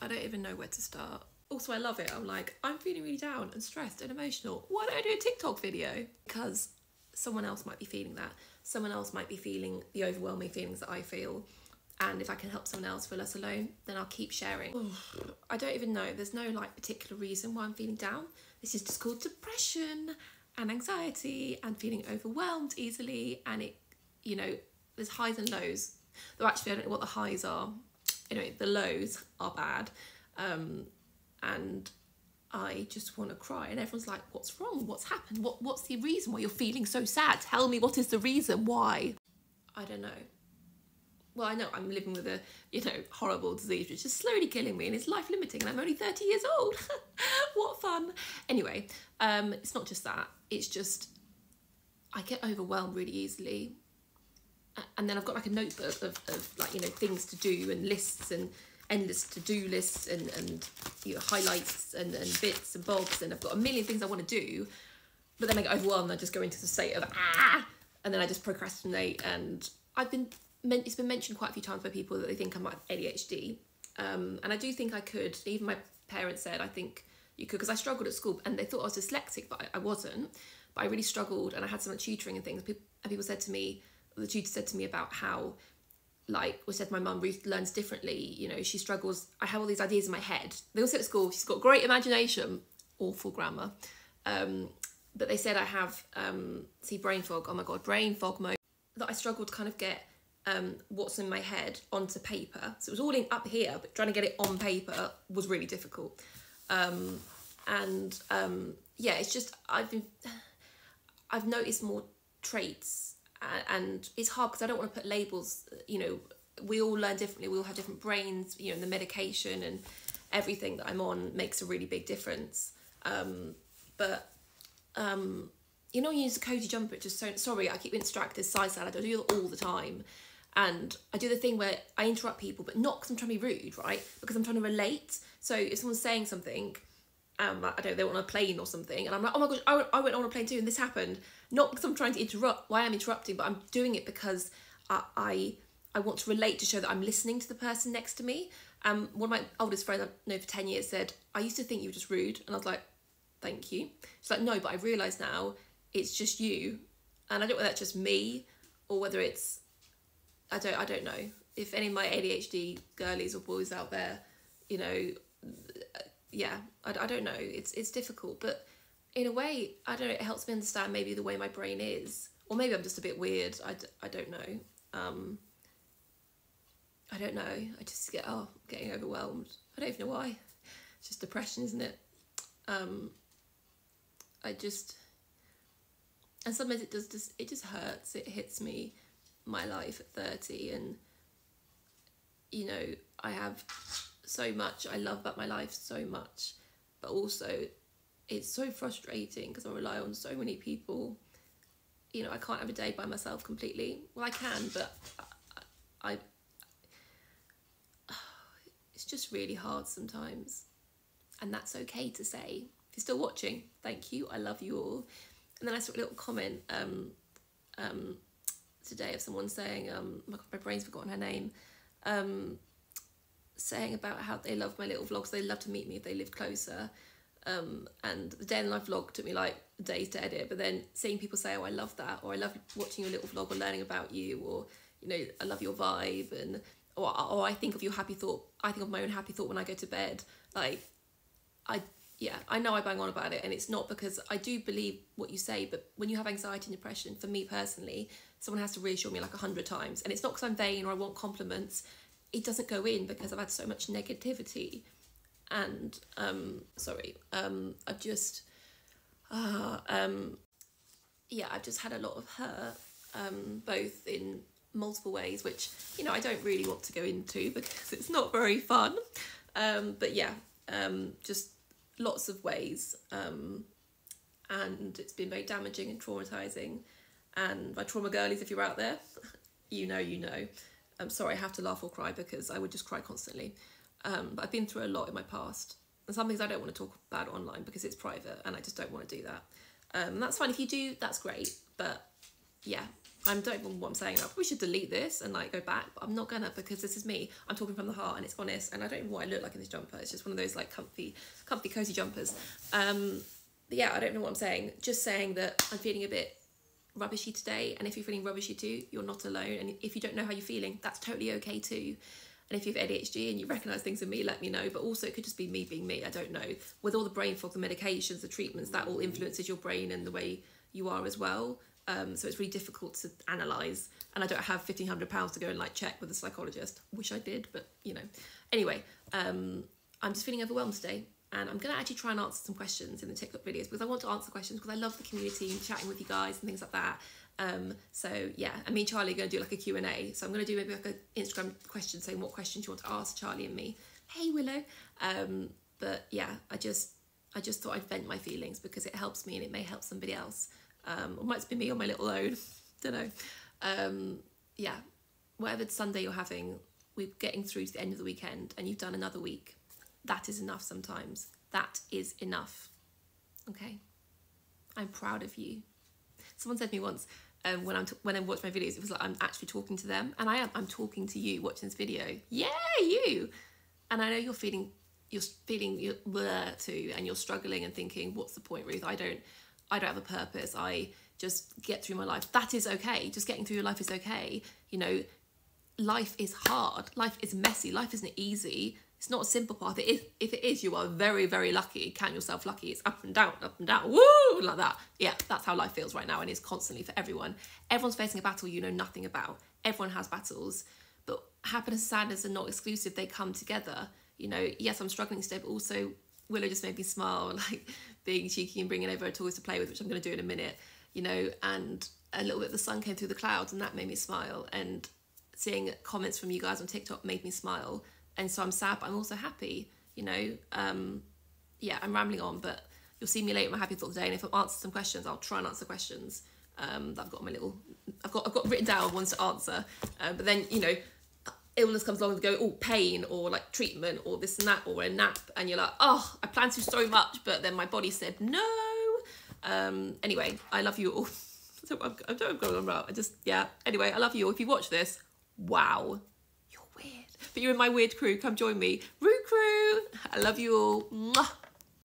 I don't even know where to start. Also, I love it. I'm like, I'm feeling really down and stressed and emotional. Why don't I do a TikTok video? Because someone else might be feeling that. Someone else might be feeling the overwhelming feelings that I feel. And if I can help someone else feel less alone, then I'll keep sharing. I don't even know. There's no like particular reason why I'm feeling down. This is just called depression and anxiety and feeling overwhelmed easily. And it, you know, there's highs and lows. Though actually I don't know what the highs are. Anyway, the lows are bad. And I just want to cry. And everyone's like, what's wrong? What's happened? What's the reason why you're feeling so sad? Tell me, what is the reason? Why? I don't know. Well, I know I'm living with a, you know, horrible disease, which is slowly killing me and it's life limiting and I'm only 30 years old. What fun. Anyway, it's not just that. It's just, I get overwhelmed really easily. And then I've got like a notebook of like, you know, things to do and lists and endless to-do lists and you know, highlights and bits and bobs. And I've got a million things I want to do. But then I get overwhelmed and I just go into the state of, and then I just procrastinate. And it's been mentioned quite a few times by people that they think I'm like ADHD. And I do think I could. Even my parents said, I think you could, because I struggled at school and they thought I was dyslexic, but I wasn't. But I really struggled and I had some tutoring and things. And people said to me, the tutor said to me about how, like, or said my mum, Ruth learns differently. You know, she struggles. I have all these ideas in my head. They all say at school, she's got great imagination, awful grammar. But they said I have, brain fog. Oh my God, brain fog mode. That I struggled to kind of get what's in my head onto paper. So it was all in up here, but trying to get it on paper was really difficult. Yeah, it's just, I've noticed more traits and it's hard because I don't want to put labels, you know, we all learn differently, we all have different brains, you know, the medication and everything that I'm on makes a really big difference. You know, when you use a cozy jumper, it's just so, sorry, I keep being distracted, side salad, I do it all the time. And I do the thing where I interrupt people, but not because I'm trying to be rude, right? Because I'm trying to relate. So if someone's saying something, I don't know, they're on a plane or something, and I'm like, oh my gosh, I went on a plane too, and this happened. Not because I'm trying to interrupt, well, I am interrupting, but I'm doing it because I want to relate, to show that I'm listening to the person next to me. One of my oldest friends I've known for 10 years said, I used to think you were just rude. And I was like, thank you. She's like, no, but I realise now it's just you. And I don't know whether that's just me or whether it's, I don't know. If any of my ADHD girlies or boys out there, you know, yeah, I don't know. It's difficult, but in a way, I don't know, it helps me understand maybe the way my brain is. Or maybe I'm just a bit weird. I don't know. I don't know. I just get, getting overwhelmed. I don't even know why. It's just depression, isn't it? And sometimes it just hurts. It hits me, my life at 30, and you know, I have so much I love about my life, so much, but also it's so frustrating because I rely on so many people. You know, I can't have a day by myself completely. Well, I can, but it's just really hard sometimes, and that's okay to say. If you're still watching, thank you, I love you all. And then I saw a little comment today of someone saying, oh my God, my brain's forgotten her name, saying about how they love my little vlogs, they love to meet me if they live closer. And the day in life vlog took me like days to edit, but then seeing people say, oh, I love that, or I love watching your little vlog or learning about you, or, you know, I love your vibe, and or I think of your happy thought, I think of my own happy thought when I go to bed. Like, I know I bang on about it, and it's not because I do believe what you say, but when you have anxiety and depression, for me personally, someone has to reassure me like 100 times. And it's not because I'm vain or I want compliments. It doesn't go in because I've had so much negativity. And, I've just, I've just had a lot of hurt, both in multiple ways, which, you know, I don't really want to go into because it's not very fun. Just lots of ways, and it's been very damaging and traumatizing. And my trauma girlies, if you're out there, you know. I'm sorry, I have to laugh or cry because I would just cry constantly. But I've been through a lot in my past, and some things I don't want to talk about online because it's private, and I just don't want to do that. That's fine if you do, that's great. But yeah, I don't even know what I'm saying. I probably should delete this and like go back, but I'm not gonna, because this is me. I'm talking from the heart and it's honest, and I don't even know what I look like in this jumper. It's just one of those like comfy, cozy jumpers. But yeah, I don't know what I'm saying. Just saying that I'm feeling a bit rubbishy today, and if you're feeling rubbishy too, you're not alone. And if you don't know how you're feeling, that's totally okay too. And if you have ADHD and you recognise things in me, let me know. But also it could just be me being me, I don't know. With all the brain fog, the medications, the treatments, that all influences your brain and the way you are as well. So it's really difficult to analyse. And I don't have £1,500 to go and like check with a psychologist. Wish I did, but you know. Anyway, I'm just feeling overwhelmed today. And I'm going to actually try and answer some questions in the TikTok videos, because I want to answer questions, because I love the community and chatting with you guys and things like that. So yeah, and me and Charlie are going to do like a Q&A. So I'm going to do maybe like an Instagram question saying what questions you want to ask Charlie and me. Hey Willow. But yeah, I just thought I'd vent my feelings, because it helps me and it may help somebody else. Or might be me on my little own. Don't know. Yeah, whatever Sunday you're having, we're getting through to the end of the weekend and you've done another week. That is enough sometimes. That is enough. Okay? I'm proud of you. Someone said to me once, when I watch my videos, it was like I'm actually talking to them. And I am. I'm talking to you watching this video. Yeah, you! And I know you're feeling blur too, and you're struggling and thinking, what's the point, Ruth? I don't have a purpose. I just get through my life. That is okay. Just getting through your life is okay. You know, life is hard. Life is messy. Life isn't easy. It's not a simple path. If it is, you are very, very lucky. Count yourself lucky. It's up and down, woo, like that. Yeah, that's how life feels right now, and it's constantly for everyone. Everyone's facing a battle you know nothing about. Everyone has battles, but happiness and sadness are not exclusive. They come together. You know, yes, I'm struggling today, but also Willow just made me smile, like being cheeky and bringing over her toys to play with, which I'm going to do in a minute, you know, and a little bit of the sun came through the clouds and that made me smile, and seeing comments from you guys on TikTok made me smile. And so I'm sad, but I'm also happy, you know. Yeah, I'm rambling on, but you'll see me later in my happy thought today. And if I answer some questions, I'll try and answer questions that I've got on my little, I've got written down ones to answer. But then, you know, illness comes along and go, oh, pain or like treatment or this and that or a nap. And you're like, oh, I planned to so much, but then my body said no. Anyway, I love you all. I don't know what's going on about. Yeah. Anyway, I love you all. If you watch this, wow. But you're in my weird crew. Come join me. Roo crew. I love you all. Mwah.